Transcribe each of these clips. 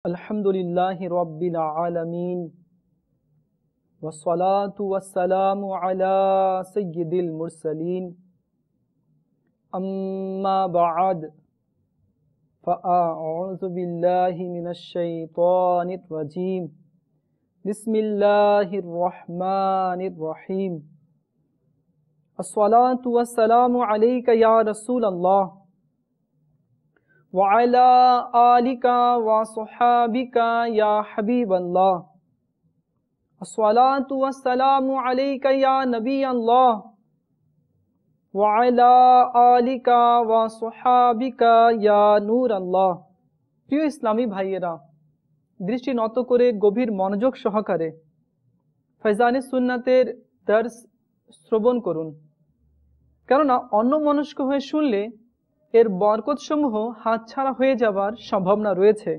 अल्हम्दुलिल्लाहि रब्बिल आलमीन वस्सलातु वस्सलामु अला सय्यिदिल मुरसलीन अम्मा बअद फ़अऊज़ु बिल्लाहि मिनश शैतानिर रजीम बिस्मिल्लाहिर रहमानिर रहीम अस्सलातु वस्सलामु अलैका या रसूलल्लाह वअला आलिका व सहाबिका या हबीबल्लाह अस्सलातु वस्सलामु अलैका या नबी अल्लाह वअला आलिका व सहाबिका या नूर अल्लाह। प्रिय इस्लामी भाइयेरा, दृष्टि নত করে গভীর মনোযোগ সহকারে ফয়জানে সুন্নাতের দর্স শ্রবণ করুন, কেননা অন্যমনস্ক হয়ে শুনলে এর বরকতসমূহ হাতছাড়া হয়ে যাবার সম্ভাবনা রয়েছে।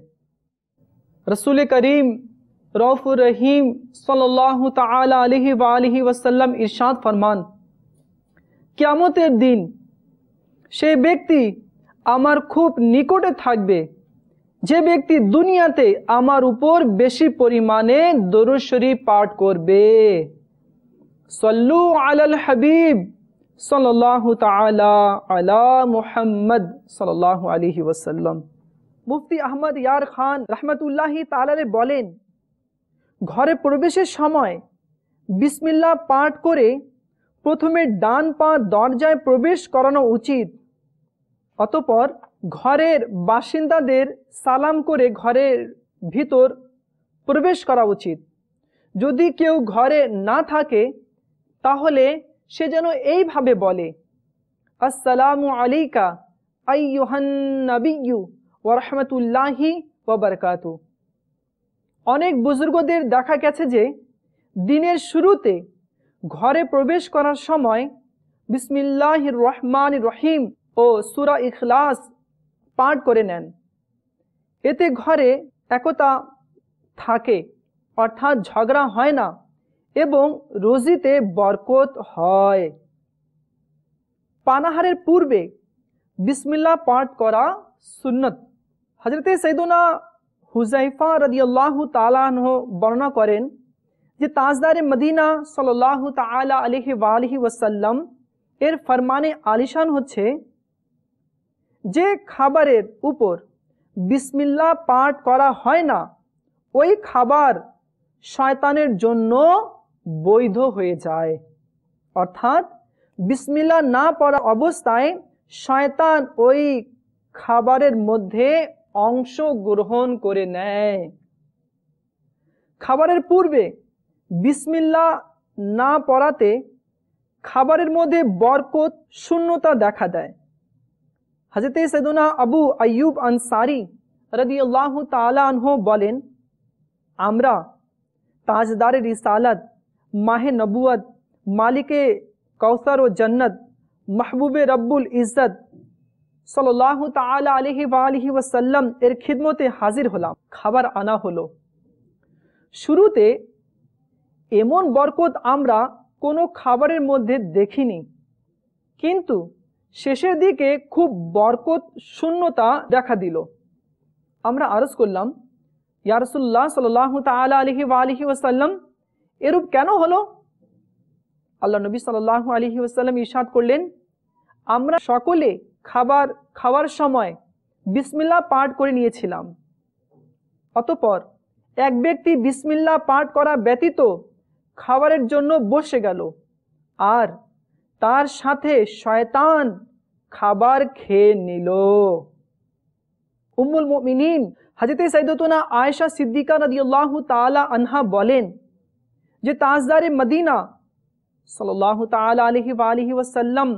রাসূল করিম রউফুর রহিম সাল্লাল্লাহু তাআলা আলাইহি ওয়া আলিহি ওয়াসাল্লাম ইরশাদ ফরমান, কিয়ামতের দিন সেই ব্যক্তি আমার খুব নিকটে থাকবে যে ব্যক্তি দুনিয়াতে আমার উপর বেশি পরিমাণে দরুদ শরীফ পাঠ করবে। সাল্লু আলাল হাবিব সাল্লাল্লাহু তাআলা আলা মুহাম্মদ সাল্লাল্লাহু আলাইহি ওয়াসাল্লাম। মুফতি আহমদ ইয়ার খান রাহমাতুল্লাহি তাআলা বলেন, ঘরে প্রবেশের সময় বিসমিল্লাহ পাঠ করে প্রথমে ডান পা দরজায় প্রবেশ করানো উচিত। অতঃপর ঘরের বাসিন্দাদের সালাম করে ঘরের ভিতর প্রবেশ করা উচিত। যদি কেউ ঘরে না থাকে তাহলে সে যেন এইভাবে বলে, আসসালামু আলাইকা আইয়ুহান নাবিয়্যু ওয়া রাহমাতুল্লাহি ওয়া বারাকাতুহু। অনেক বুজুর্গদের দেখা গেছে যে দিনের শুরুতে ঘরে প্রবেশ করার সময় বিসমিল্লাহির রহমানির রহিম ও সূরা ইখলাস পাঠ করে নেন। এতে ঘরে একতা থাকে, অর্থাৎ ঝগড়া হয় না এবং রুজিতে বরকত হয়। পানাহারের পূর্বে বিসমিল্লাহ পাঠ করা সুন্নত। হযরতে সাইয়্যিদুনা হুযায়ফা রাদিয়াল্লাহু তাআলা আনহু বর্ণনা করেন যে তাজদারে মদিনা সাল্লাল্লাহু তাআলা আলাইহি ওয়া আলিহি ওয়াসাল্লাম এর ফরমানে আলিশান হচ্ছে, যে খাবারের উপর বিসমিল্লাহ পাঠ করা হয় না ওই খাবার শয়তানের জন্য বৈধ হয়ে যায়। অর্থাৎ বিসমিল্লাহ না পড়া অবস্থায় শয়তান ওই খাবারের মধ্যে অংশ গ্রহণ করে নেয়। খাবারের পূর্বে বিসমিল্লাহ না পড়াতে খাবারের মধ্যে বরকত শূন্যতা দেখা দেয়। হযরতে সাইয়্যিদুনা আবু আইয়ুব আনসারী রাদিয়াল্লাহু তাআলা আনহু বলেন, আমরা তাজদারে রিসালাত, মাহে নবুয়ত, মালিকে কাউসার ও জান্নাত, মাহবুবে রব্বুল ইজ্জত সাল্লাল্লাহু তাআলা আলাইহি ওয়া আলিহি ওয়াসাল্লাম এর খিদমতে হাজির হলাম। খাবার আনা হলো। শুরুতে এমন বরকত আমরা কোনো খাবারের মধ্যে দেখিনি, কিন্তু শেষের দিকে খুব বরকত শূন্যতা দেখা দিল। আমরা আরজ করলাম, ইয়া রাসূলুল্লাহ সাল্লাল্লাহু তাআলা আলাইহি ওয়া আলিহি ওয়াসাল্লাম, এরূপ কেন হলো? আল্লাহ নবী সাল্লাল্লাহু আলাইহি ওয়াসাল্লাম ইরশাদ করলেন, আমরা সকলে খাবার খাওয়ার সময় বিসমিল্লাহ পাঠ করে নিয়েছিলাম। অতঃপর এক ব্যক্তি বিসমিল্লাহ পাঠ করা ব্যতীত খাবারের জন্য বসে গেল আর তার সাথে শয়তান খাবার খেয়ে নিল। উম্মুল মুমিনিন হযরতে সাইয়্যিদাতুনা আয়েশা সিদ্দিকা রাদিয়াল্লাহু তাআলা আনহা বলেন যে তাজদারে মদিনা সাল্লাল্লাহু তাআলা আলাইহি ওয়া আলিহি ওয়াসাল্লাম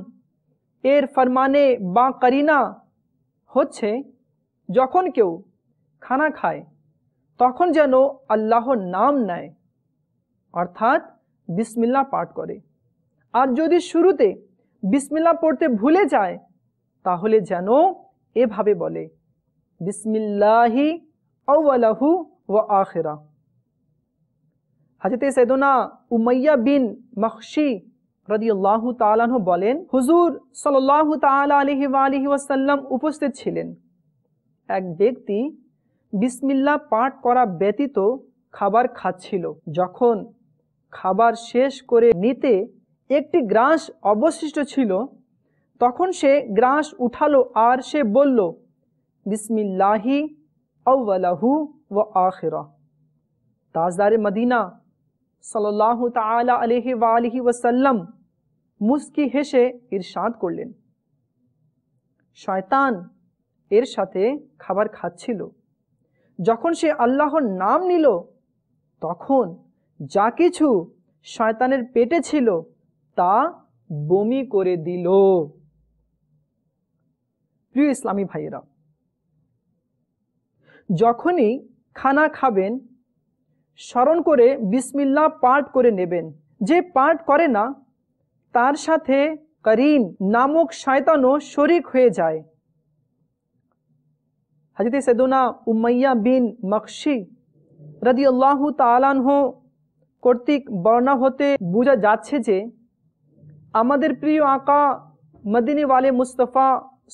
এর ফরমানে বা করিনা হচ্ছে, যখন কেউ খানা খায় তখন যেন আল্লাহর নাম নেয়, অর্থাৎ বিসমিল্লাহ পাঠ করে। আর যদি শুরুতে বিসমিল্লাহ পড়তে ভুলে যায় তাহলে যেন এভাবে বলে, বিসমিল্লাহি আউয়ালাহু ওয়া আখিরা। হযরতে সাইয়্যিদুনা উমাইয়া বিন মখশি রাদিয়াল্লাহু তাআলা আনহু বলেন, হুজুর সাল্লাল্লাহু তাআলা আলাইহি ওয়া আলিহি ওয়াসাল্লাম উপস্থিত ছিলেন। এক ব্যক্তি বিসমিল্লাহ পাঠ করা ব্যতীত খাবার খাচ্ছিল। যখন খাবার শেষ করে নিতে একটি গ্রাস অবশিষ্ট ছিল, তখন সে গ্রাস উঠালো আর সে বলল, বিসমিল্লাহি আউয়ালাহু ওয়া আখিরাহ। তাজদারে মদিনা সাল্লাল্লাহু তাআলা আলাইহি ওয়া আলিহি ওয়াসাল্লাম মুস্কি হেসে ইরশাদ করলেন, শয়তান এর সাথে খাবার খাচ্ছিল। যখন সে আল্লাহর নাম নিল, তখন যা কিছু শয়তানের পেটে ছিল তা বমি করে দিল। প্রিয় ইসলামী ভাইয়েরা, যখনই খানা খাবেন স্মরণ করে বিসমিল্লাহ পাঠ করে নেবেন। যে পাঠ করে না তার সাথে করিন নামক শয়তানও শরীক হয়ে যায়। হযরত সৈয়দনা উমাইয়া বিন মখশি রাদিয়াল্লাহু তাআলা আনহু কর্তৃক বর্ণনা হতে বোঝা যাচ্ছে যে আমাদের প্রিয় আকা মদিনী ওয়ালে মুস্তাফা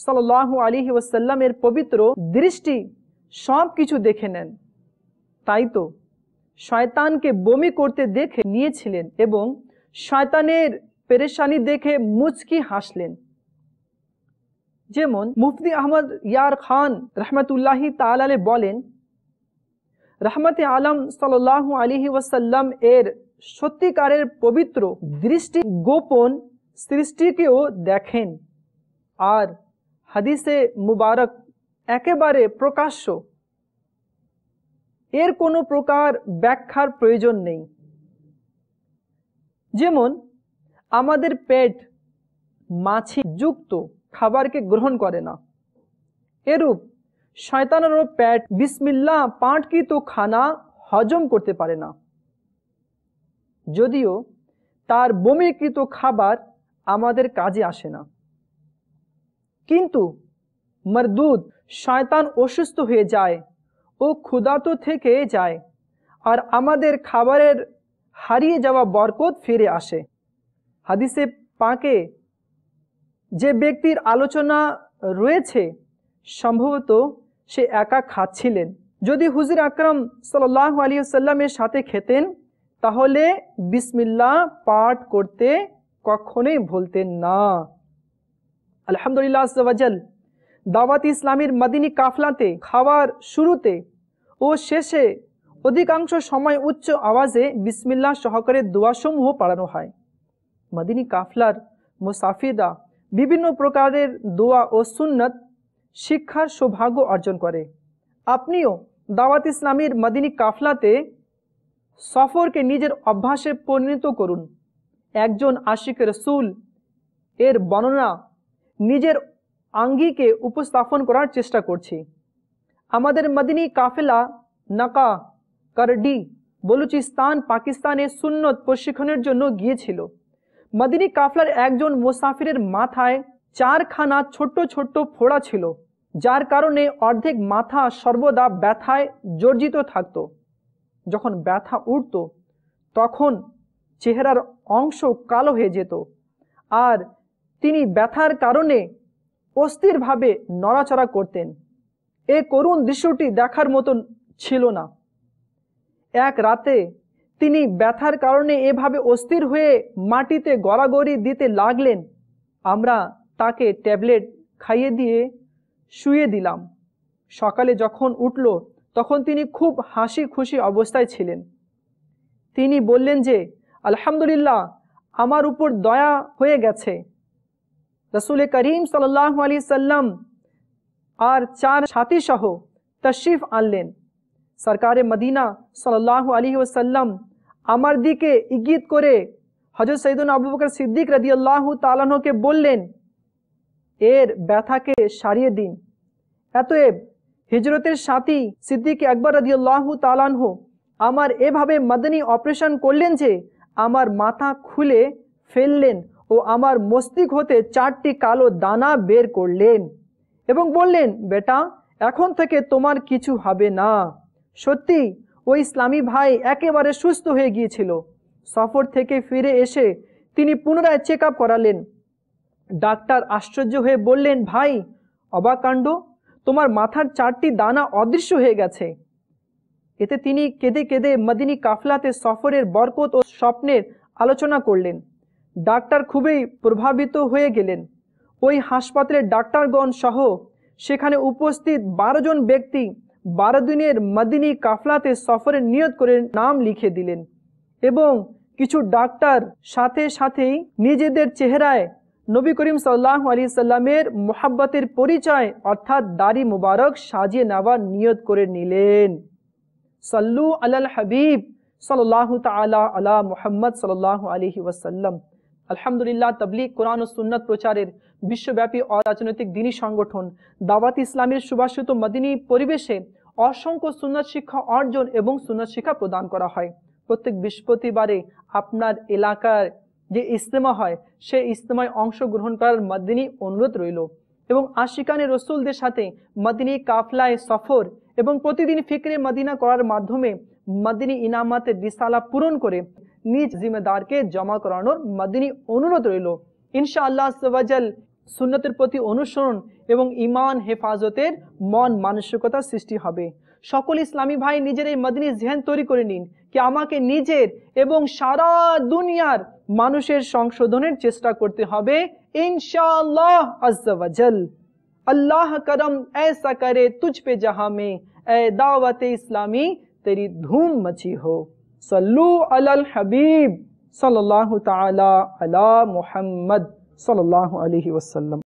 সাল্লাল্লাহু আলাইহি ওয়াসাল্লামের পবিত্র দৃষ্টি সব কিছু দেখে নেন। তাই তো শয়তানকে বমি করতে দেখে নিয়েছিলেন এবং শয়তানের পেরেশানি দেখে মুচকি হাসলেন। যেমন মুফতি আহমদ ইয়ার খান রহমতুল্লাহি তাআলা আলাইহি বলেন, রহমতে আলম সাল্লাল্লাহু আলাইহি ওয়াসাল্লাম এর সত্যিকারের পবিত্র দৃষ্টি গোপন সৃষ্টিকেও দেখেন, আর হাদিসে মুবারক একেবারে প্রকাশ্য, এর কোনো প্রকার ব্যাখ্যার প্রয়োজন নেই। যেমন আমাদের পেট মাছি যুক্ত খাবারকে গ্রহণ করে না, এরূপ শয়তানেরও পেট বিসমিল্লাহ পাঠকৃত খানা হজম করতে পারে না, যদিও তার বমিকৃত খাবার আমাদের কাজে আসে না। কিন্তু মরদুদ শয়তান অসুস্থ হয়ে যায় ও ক্ষুধার্ত থেকে যায়, আর আমাদের খাবারের হারিয়ে যাওয়া বরকত ফিরে আসে। হাদিসে পাকে যে ব্যক্তির আলোচনা রয়েছে সম্ভবত সে একা খাচ্ছিলেন। যদি হুজুর আকরাম সাল্লাল্লাহু আলাইহি ওয়াসাল্লামের সাথে খেতেন তাহলে বিসমিল্লাহ পাঠ করতে কখনোই ভুলতেন না। আলহামদুলিল্লাহ আজ্জা ওয়া জাল, দাওয়াত ইসলামীর মদিনী কাফলাতে খাওয়ার শুরুতে ও শেষে অধিকাংশ সময় উচ্চ আওয়াজে বিসমিল্লাহ সহকারে দোয়াসমূহ পড়ানো হয়। মদিনী কাফলার মুসাফিররা বিভিন্ন প্রকারের দোয়া ও সুন্নত শিক্ষার সৌভাগ্য অর্জন করে। আপনিও দাওয়াত ইসলামীর মদিনী কাফলাতে সফরকে নিজের অভ্যাসে পরিণত করুন। একজন আশিক রসুল এর বর্ণনা নিজের আঙ্গিকে উপস্থাপন করার চেষ্টা করছি। আমাদের মদিনী কাফেলা নাকা করডি বলুচিস্তান পাকিস্তানে সুন্নত প্রশিক্ষণের জন্য গিয়েছিল। মদিনী কাফলার একজন মুসাফিরের মাথায় 4খানা ছোট্ট ছোট্ট ফোড়া ছিল, যার কারণে অর্ধেক মাথা সর্বদা ব্যথায় জর্জিত থাকত। যখন ব্যথা উঠত তখন চেহারার অংশ কালো হয়ে যেত, আর তিনি ব্যথার কারণে অস্থিরভাবে নড়াচড়া করতেন। এ করুণ দৃশ্যটি দেখার মতো ছিল না। এক রাতে তিনি ব্যথার কারণে এভাবে অস্থির হয়ে মাটিতে গড়াগড়ি দিতে লাগলেন। আমরা তাকে ট্যাবলেট খাইয়ে দিয়ে শুয়ে দিলাম। সকালে যখন উঠল তখন তিনি খুব হাসি খুশি অবস্থায় ছিলেন। তিনি বললেন যে আলহামদুলিল্লাহ, আমার উপর দয়া হয়ে গেছে। রাসূল করিম সাল্লাল্লাহু আলাইহি সাল্লাম আর 4 সাথী সহ তশরিফ আনলেন। সরকারে মদিনা সাল্লাল্লাহু আলাইহি ওয়াসাল্লাম আমার দিকে ইঙ্গিত করে হযরত সৈয়দনা আবু বকর সিদ্দিক রাদিয়াল্লাহু তাআলা আনহুকে বললেন, এর ব্যথাকে সারিয়ে দিন। অতএব হিজরতের সাথী সিদ্দিক আকবর রাদিয়াল্লাহু তাআলা আনহু আমার এভাবে মদনী অপারেশন করলেন যে আমার মাথা খুলে ফেললেন ও আমার মস্তিষ্ক হতে 4টি কালো দানা বের করলেন এবং বললেন, বেটা, এখন থেকে তোমার কিছু হবে না। সত্যি ওই ইসলামী ভাই একেবারে সুস্থ হয়ে গিয়েছিল। সফর থেকে ফিরে এসে তিনি পুনরায় চেক আপ করালেন। ডাক্তার আশ্চর্য হয়ে বললেন, ভাই, অবাক কাণ্ড, তোমার মাথার 4টি দানা অদৃশ্য হয়ে গেছে। এতে তিনি কেঁদে কেঁদে মদিনী কাফলাতে সফরের বরকত ও স্বপ্নের আলোচনা করলেন। ডাক্তার খুবই প্রভাবিত হয়ে গেলেন। ওই হাসপাতালের ডাক্তারগণ সহ সেখানে উপস্থিত 12 জন ব্যক্তি 12 দিনের মদিনী কাফলাতে সফরের নিয়ত করে নাম লিখে দিলেন এবং কিছু ডাক্তার সাথে সাথেই নিজেদের চেহারায় নবী করিম সাল্লাল্লাহু আলাইহি সাল্লামের মোহাব্বতের পরিচয় অর্থাৎ দাড়ি মুবারক সাজিয়ে নেওয়ার নিয়ত করে নিলেন। সাল্লু আলাল হাবিব সাল্লাল্লাহু তাআলা আলা মুহাম্মদ সাল্লাল্লাহু আলাইহি ওয়াসাল্লাম। আলহামদুলিল্লাহ, তাবলীগ কোরআন ও সুন্নাত প্রচারের বিশ্বব্যাপী অরাজনৈতিক দ্বীনি সংগঠন দাওয়াত ইসলামের সুবাসিত মদিনী পরিবেশে অসংখ্য সুন্নাত শিক্ষা অর্জন এবং সুন্নাত শিক্ষা প্রদান করা হয়। প্রত্যেক বৃহস্পতিবারে আপনার এলাকার যে ইজতেমা হয় সেই ইজতেমায় অংশগ্রহণ করার মদিনী অনুরোধ রইল এবং আশিকানে রসুলদের সাথে মদিনী কাফলায় সফর এবং প্রতিদিন ফিকরে মদিনা করার মাধ্যমে মদিনী ইনামাতের রিসালা পূরণ করে নিজ জিম্মেদারকে জমা করানোর মদিনী অনুরোধ রইল। ইনশাআল্লাহ আল্লাহ সুন্নতের প্রতি অনুসরণ এবং ঈমান হেফাজতের মন মানসিকতা সৃষ্টি হবে। সকল ইসলামী ভাই নিজের এই মদিনী জেহেন তৈরি করে নিন কি আমাকে নিজের এবং সারা দুনিয়ার মানুষের সংশোধনের চেষ্টা করতে হবে ইনশাআল্লাহ আজ্জা ওয়াজাল। अल्लाह करम ऐसा करे तुझ पे जहां में ए दावत इस्लामी तेरी धूम मची हो। सल्लू अलल हबीब सल्लल्लाहु ताला अला मुहम्मद सल्लल्लाहु अलैहि वसल्लम।